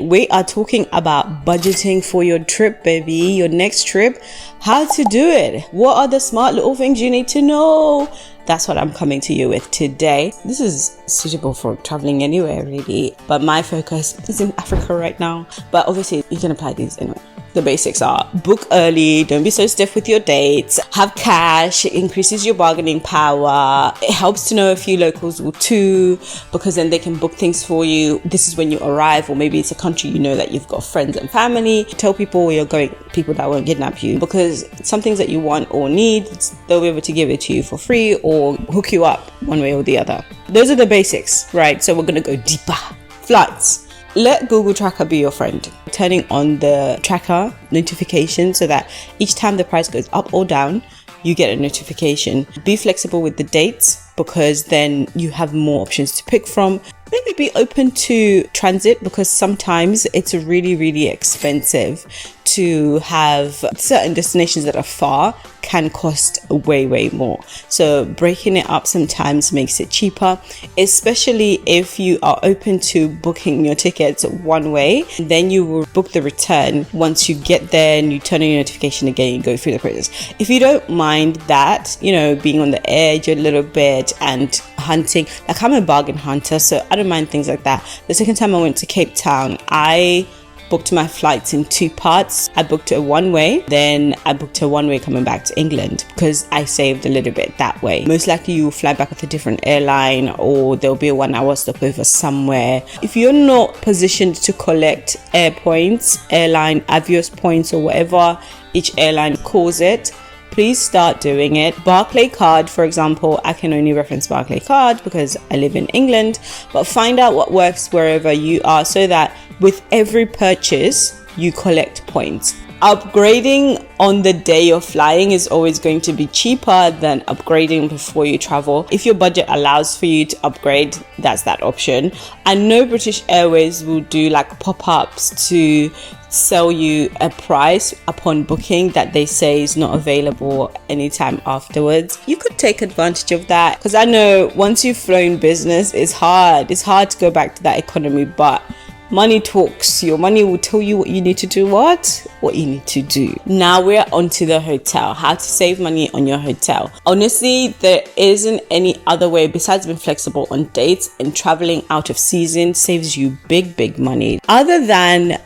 we are talking about budgeting for your trip, baby, your next trip, how to do it. What are the smart little things you need to know? That's what I'm coming to you with today. This is suitable for traveling anywhere, really, but my focus is in Africa right now. But obviously, you can apply these anyway. The basics are: book early, don't be so stiff with your dates, have cash, it increases your bargaining power, it helps to know a few locals too, because then they can book things for you. This is when you arrive, or maybe it's a country you know that you've got friends and family. Tell people where you're going, people that won't kidnap you, because some things that you want or need, they'll be able to give it to you for free or hook you up one way or the other. Those are the basics, right? So we're gonna go deeper. Flights. Let Google Tracker be your friend. Turning on the tracker notification so that each time the price goes up or down, you get a notification. Be flexible with the dates, because then you have more options to pick from. Maybe be open to transit, because sometimes it's really, really expensive to have certain destinations that are far can cost way more. So breaking it up sometimes makes it cheaper, especially if you are open to booking your tickets one way. Then you will book the return once you get there, and you turn on your notification again, you go through the process. If you don't mind that, being on the edge a little bit and hunting, like I'm a bargain hunter, so I don't mind things like that. The second time I went to Cape Town, I booked my flights in two parts. I booked a one-way, then I booked a one-way coming back to England, because I saved a little bit that way. Most likely you will fly back with a different airline, or there'll be a 1 hour stopover somewhere. If you're not positioned to collect air points, airline Avios points, or whatever each airline calls it, please start doing it. Barclaycard, for example, I can only reference Barclaycard because I live in England, but find out what works wherever you are, so that with every purchase, you collect points. Upgrading on the day you're flying is always going to be cheaper than upgrading before you travel. If your budget allows for you to upgrade, that's that option. I know British Airways will do like pop-ups to sell you a price upon booking that they say is not available anytime afterwards. You could take advantage of that, because I know once you've flown business, it's hard to go back to that economy, but money talks. Your money will tell you what you need to do, what you need to do. Now we're on to the hotel. How to save money on your hotel. Honestly, there isn't any other way besides being flexible on dates, and traveling out of season saves you big money. Other than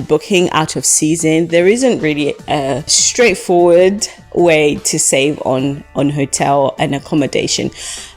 booking out of season, there isn't really a straightforward way to save on hotel and accommodation.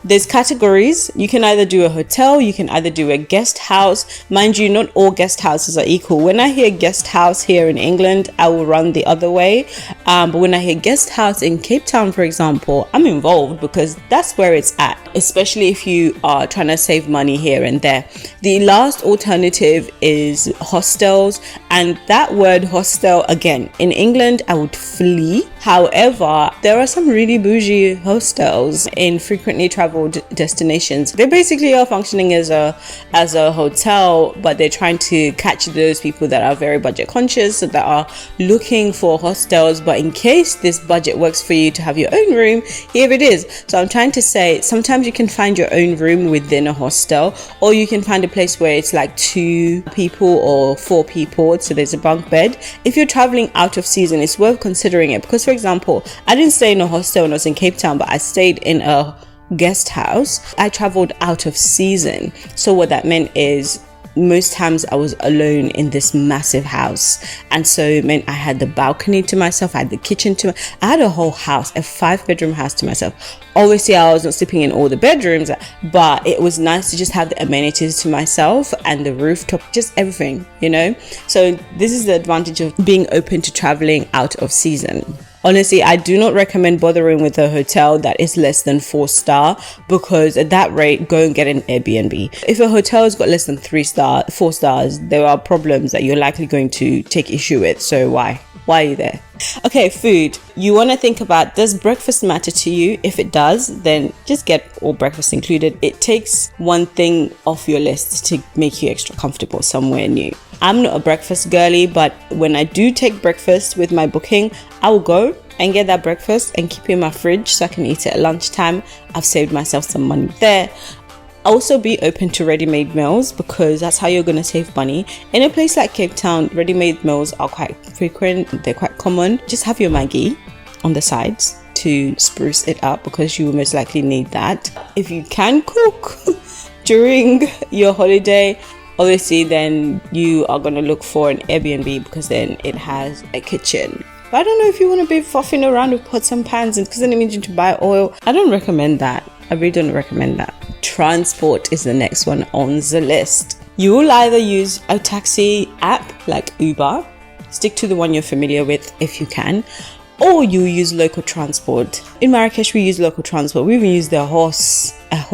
There's categories. You can either do a hotel, you can either do a guest house. Mind you, not all guest houses are equal. When I hear guest house here in England, I will run the other way, but when I hear guest house in Cape Town, for example, I'm involved, because that's where it's at, especially if you are trying to save money here and there. The last alternative is hostels, and that word hostel, again, in England I would flee. However, there are some really bougie hostels in frequently traveled destinations. They basically are functioning as a hotel, but they're trying to catch those people that are very budget conscious, that are looking for hostels. But in case this budget works for you to have your own room, here it is. So I'm trying to say, sometimes you can find your own room within a hostel, or you can find a place where it's like 2 people or 4 people, so there's a bunk bed. If you're traveling out of season, it's worth considering it, because for example, I didn't stay in a hostel when I was in Cape Town, but I stayed in a guest house. I traveled out of season, so what that meant is most times I was alone in this massive house, and so it meant I had the balcony to myself, I had the kitchen I had a whole house, a 5-bedroom house to myself. Obviously I was not sleeping in all the bedrooms, but it was nice to just have the amenities to myself and the rooftop, just everything, so this is the advantage of being open to traveling out of season. Honestly, I do not recommend bothering with a hotel that is less than 4-star, because at that rate, go and get an Airbnb. If a hotel has got less than 4 stars, there are problems that you're likely going to take issue with. So why are you there? Okay, food. You want to think about, does breakfast matter to you? If it does, then just get all breakfast included. It takes one thing off your list to make you extra comfortable somewhere new. I'm not a breakfast girly, but when I do take breakfast with my booking, I will go and get that breakfast and keep it in my fridge so I can eat it at lunchtime. I've saved myself some money there. Also be open to ready-made meals, because that's how you're going to save money. In a place like Cape Town, ready-made meals are quite frequent, they're quite common. Just have your Maggie on the sides to spruce it up, because you will most likely need that. If you can cook during your holiday, obviously then you are going to look for an Airbnb, because then it has a kitchen. But I don't know if you want to be fuffing around with pots and pans, because then it means you need to buy oil. I don't recommend that. I really don't recommend that. Transport is the next one on the list. You will either use a taxi app like Uber, stick to the one you're familiar with if you can, or you use local transport. In Marrakesh, we use local transport. We even used a horse at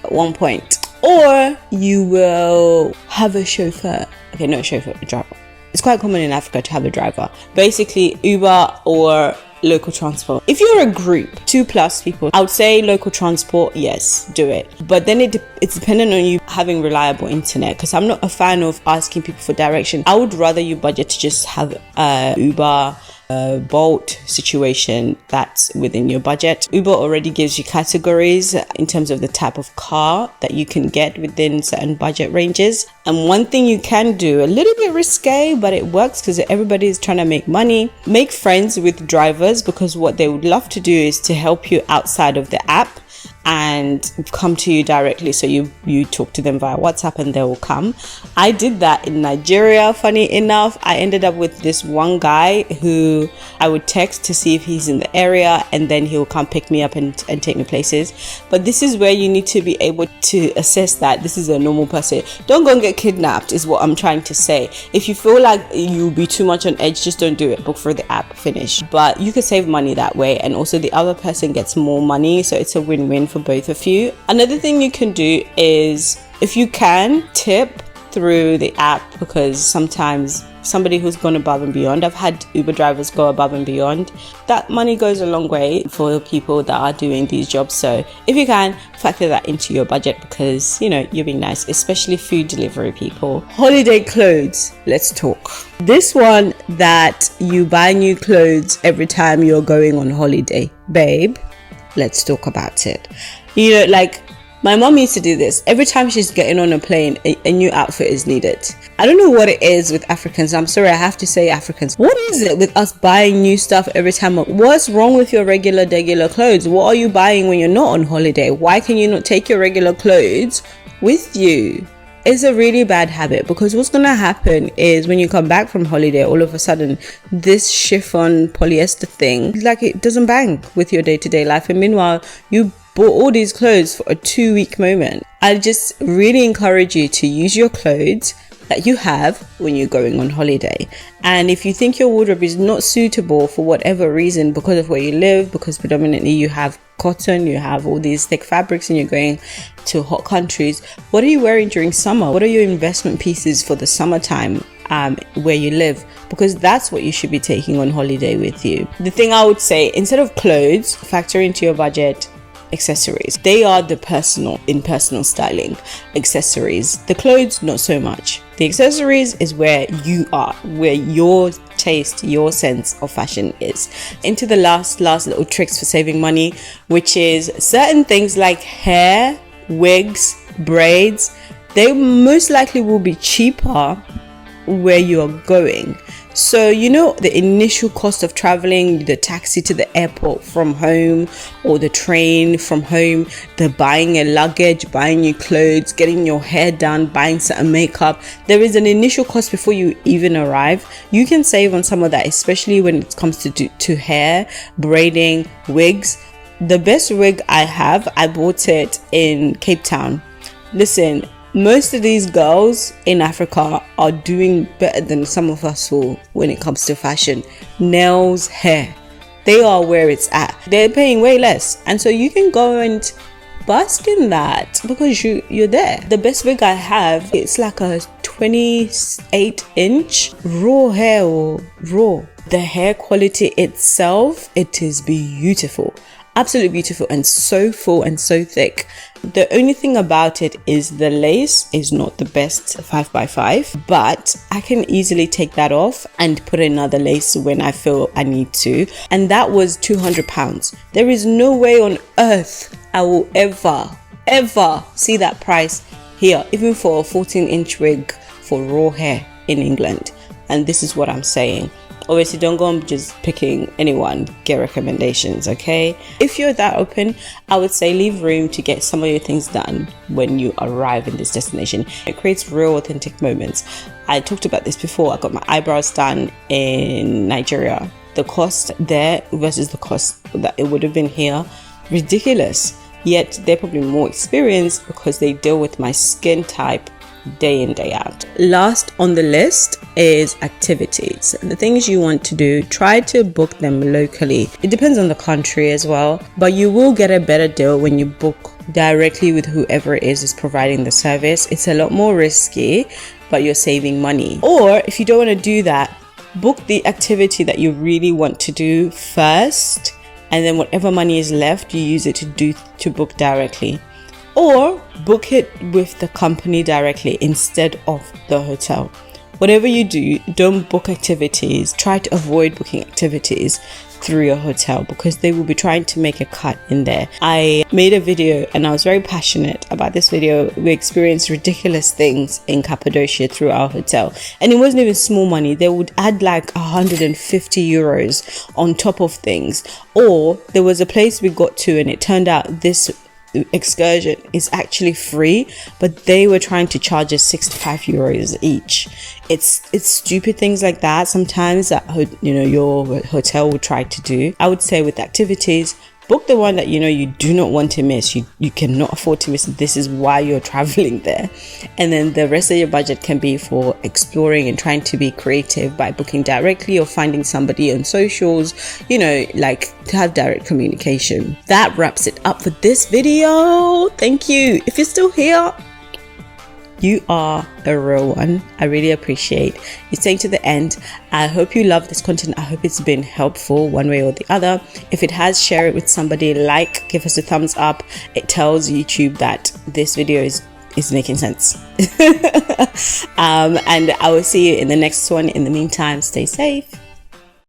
one point. Or you will have a chauffeur. Okay, not a chauffeur, a driver. It's quite common in Africa to have a driver. Basically, Uber or local transport. If you're a group, 2+ people, I would say local transport, yes, do it. But then it's dependent on you having reliable internet, because I'm not a fan of asking people for direction. I would rather you budget to just have Uber, Bolt situation that's within your budget. Uber already gives you categories in terms of the type of car that you can get within certain budget ranges. And one thing you can do, a little bit risque, but it works because everybody is trying to make money, make friends with drivers, because what they would love to do is to help you outside of the app and come to you directly. So you talk to them via WhatsApp and they will come. I did that in Nigeria. Funny enough, I ended up with this one guy who I would text to see if he's in the area, and then he will come pick me up and take me places. But this is where you need to be able to assess that this is a normal person. Don't go and get kidnapped is what I'm trying to say. If you feel like you'll be too much on edge, just don't do it. Book for the app, finish. But you can save money that way, and also the other person gets more money, so it's a win-win for both of you. Another thing you can do is, if you can, tip through the app, because sometimes somebody who's gone above and beyond, I've had Uber drivers go above and beyond, that money goes a long way for people that are doing these jobs. So if you can, factor that into your budget, because you're being nice, especially food delivery people. Holiday clothes, let's talk. This one, that you buy new clothes every time you're going on holiday, babe, let's talk about it. Like my mom used to do this. Every time she's getting on a plane, a new outfit is needed. I don't know what it is with Africans. I'm sorry, I have to say Africans. What is it with us buying new stuff every time? What's wrong with your regular clothes? What are you buying when you're not on holiday? Why can you not take your regular clothes with you? It's a really bad habit, because what's going to happen is when you come back from holiday, all of a sudden this chiffon polyester thing, like, it doesn't bang with your day-to-day life. And meanwhile, you bought all these clothes for a 2-week moment. I just really encourage you to use your clothes that you have when you're going on holiday. And if you think your wardrobe is not suitable for whatever reason, because of where you live, because predominantly you have cotton, you have all these thick fabrics, and you're going to hot countries, what are you wearing during summer? What are your investment pieces for the summertime where you live? Because that's what you should be taking on holiday with you. The thing I would say, instead of clothes, factor into your budget accessories. They are the personal styling accessories. The clothes, not so much. The accessories is where you are, where your taste, your sense of fashion is. Into the last little tricks for saving money, which is certain things like hair, wigs, braids. They most likely will be cheaper where you are going. So the initial cost of traveling, the taxi to the airport from home, or the train from home, the buying a luggage, buying new clothes, getting your hair done, buying certain makeup, there is an initial cost before you even arrive. You can save on some of that, especially when it comes to hair, braiding, wigs. The best wig I have, I bought it in Cape Town. Listen, most of these girls in Africa are doing better than some of us will when it comes to fashion. Nails, hair, they are where it's at. They're paying way less, and so you can go and bask in that because you're there. The best wig I have, it's like a 28-inch raw hair, or raw. The hair quality itself, it is beautiful. Absolutely beautiful, and so full and so thick. The only thing about it is the lace is not the best 5x5, but I can easily take that off and put another lace when I feel I need to. And that was £200. There is no way on earth I will ever ever see that price here, even for a 14-inch wig for raw hair in England. And this is what I'm saying. Obviously, don't go and just picking anyone, get recommendations, okay? If you're that open, I would say leave room to get some of your things done when you arrive in this destination. It creates real authentic moments. I talked about this before. I got my eyebrows done in Nigeria. The cost there versus the cost that it would have been here, ridiculous. Yet they're probably more experienced because they deal with my skin type day in, day out. Last on the list is activities. The things you want to do, try to book them locally. It depends on the country as well, but you will get a better deal when you book directly with whoever it is providing the service. It's a lot more risky, but you're saving money. Or if you don't want to do that, book the activity that you really want to do first, and then whatever money is left, you use it to book directly. Or book it with the company directly instead of the hotel. Whatever you do, don't book activities. Try to avoid booking activities through your hotel because they will be trying to make a cut in there. I made a video and I was very passionate about this video. We experienced ridiculous things in Cappadocia through our hotel, and it wasn't even small money. They would add like 150 euros on top of things. Or there was a place we got to and it turned out this excursion is actually free, but they were trying to charge us 65 euros each. It's stupid things like that sometimes that your hotel will try to do. I would say with activities, book the one that you do not want to miss. You cannot afford to miss it. This is why you're traveling there. And then the rest of your budget can be for exploring and trying to be creative by booking directly or finding somebody on socials, like to have direct communication. That wraps it up for this video. Thank you. If you're still here, you are a real one. I really appreciate you staying to the end. I hope you love this content. I hope it's been helpful one way or the other. If it has, share it with somebody. Give us a thumbs up. It tells YouTube that this video is making sense. And I will see you in the next one. In the meantime, stay safe.